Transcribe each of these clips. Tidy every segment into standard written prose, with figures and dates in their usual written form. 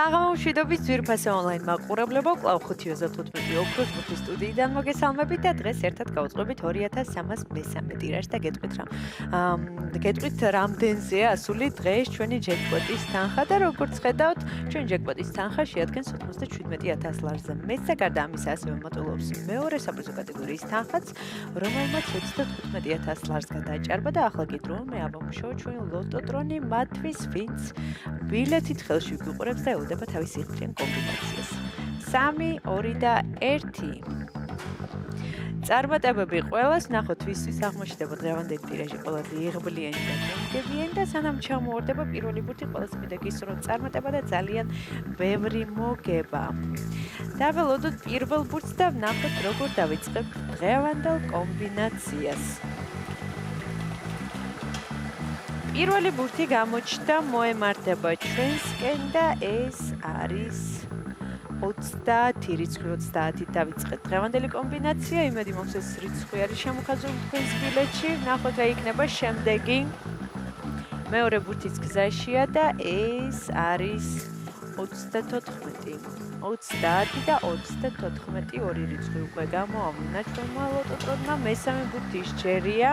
საღამო მშვიდობის ძვირფასე ონლაინ მაყურებლებო, კვლავ 5:15 ოქროს ბურთის სტუდიიდან მოგესალმებით და დღეს ერთად გავუწყობთ 2313 ტირაჟს და გეტყვით რამდენზეა ასული დღეს ჩვენი ჯეკპოტის თანხა და როგორც ხედავთ, ჩვენი ჯეკპოტის თანხა შეადგენს 97000 ლარზე მეტს და გარდა ამისა ასევე მოტულობს მეორე საპრიზო კატეგორიის თანხაც, რომელმაც 35000 ლარს გადააჭარბა და ახლა კი დრო მე ავამუშავო ჩვენი ლოტოტრონი მათთვის, ვინც ბილეთით ხელში ვიყურებს და ელოდება თავის სიხშირენ კომბინაციას. 3, 2 და 1. წარმატებები ყველას, ნახოთ ვისთვის აღმოჩნდება დღევანდელი ტირაჟი ყველაზე იღბლიანი და მომგებიანი და სანამ ჩამოვარდება პირველი ბურთი, ყველას მინდა გისურვოთ წარმატება და ძალიან ბევრი მოგება. დაველოდოთ პირველ ბურთს და ვნახოთ როგორ დავიწყებთ დღევანდელ კომბინაციას. პირველი ბურთი გამოჩნდა, მოემართება ჩვენსკენ და ეს არის 30 რიცხვი 30-ით დავიწყეთ დღევანდელი კომბინაცია, იმედი მოგცეს რიცხვი არის შემოხაზული თქვენს ბილეთში, ნახოთ რა იქნება შემდეგი. მეორე ბურთიც გზაშია და ეს არის 34. 30 და 34 ორი რიცხვი უკვე გამოავლინა ჩვენმა ლოტოტრონმა, მესამე ბურთი სჯერია.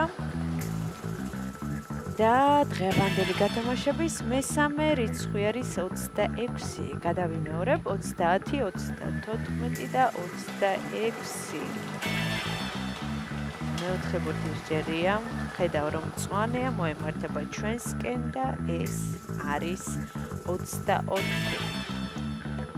და დღევანდელი გათამაშების მესამე რიცხვი არის 26. გადავიმეორებ 30, 34 და 26. მეოთხე ბურთი სჯერია. ხედავ რომ მწვანეა, მოემართება ჩვენსკენ და ეს არის 24.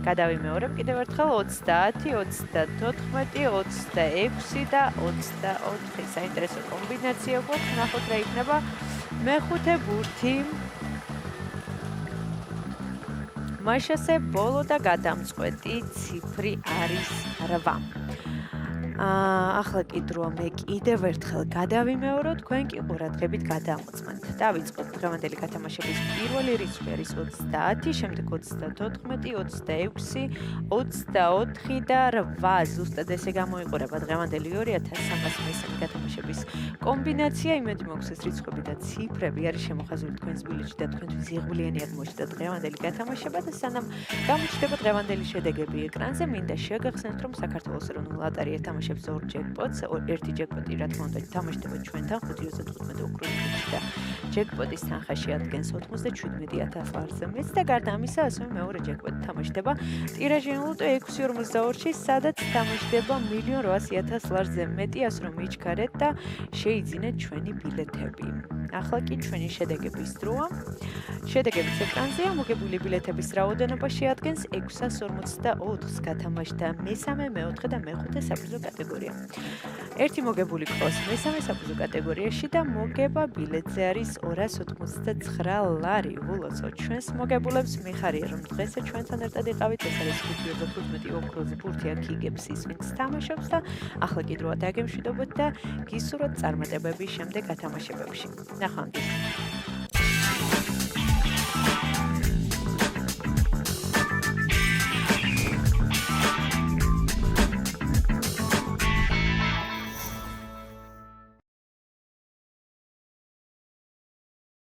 გადავიმეორებ კიდევ ერთხელ 30, 34, 26 და 24. საინტერესო კომბინაცია გვაქვს, ნახოთ რა იქნება. მეხუთე ბურთი. მაშასე ბოლო და გადამწყვეტი ციფრი არის 8. ახლა კი დროა მე კიდევ ერთხელ გადავიმეორო, თქვენ კი ყურადღებით გადამოწმენთ. დავიწყოთ დღევანდელი გათამაშების პირველი რიცხვი არის 30, შემდეგ 34, 26, 24 და 8. ზუსტად ესე გამოიყურება დღევანდელი 2313 გათამაშების კომბინაცია. იმედი მოგცეს რიცხვები და ციფრები არის შემოხაზული თქვენს ბილეთში და თქვენთვის იღბლიანი აღმოჩნდა დღევანდელი გათამაშება და სანამ გამოჩნდება დღევანდელი შედეგები ეკრანზე, მინდა შეგახსენოთ, რომ საქართველოს ეროვნული ლოტარია ეთამაშებს 2 ჯეკპოტს, ერთი ჯეკპოტი რა თქმა უნდა თამაშდება ჩვენთან 5:15 ოქროს ბურთში და ჯეკპოტის თანხა შეადგენს 97000 ლარზე მეტს და გარდა ამისა ასევე მეორე ჯეკპოტი თამაშდება ტირაჟიან ლოტო 642-ში, სადაც თამაშდება 1.800.000 ლარზე მეტი, ასე რომ მიჩქარეთ და შეიძინეთ ჩვენი ბილეთები. ახლა კი ჩვენი შედეგების დროა. შედეგების ეკრანზეა, მოგებული ბილეთების რაოდენობა შეადგენს 644-ს, გათამაშდა მესამე, მეოთხე და მეხუთე საპრიზო კატეგორია. ერთი მოგებული ყავს მესამე საპრიზო კატეგორიაში და მოგება ბილეთზე არის 289 ლარი. ულოცავთ ჩვენს მოგებულებს, მიხარია რომ დღეს ჩვენთან ერთად იყავით, ეს არის 5:15 ოქროს ბურთი, აქ იგებს ის, ვინც თამაშობს და ახლა კი დროა დაგემშვიდობოთ და გისურვოთ წარმატებები შემდეგ გათამაშებებში. ნახვამდის.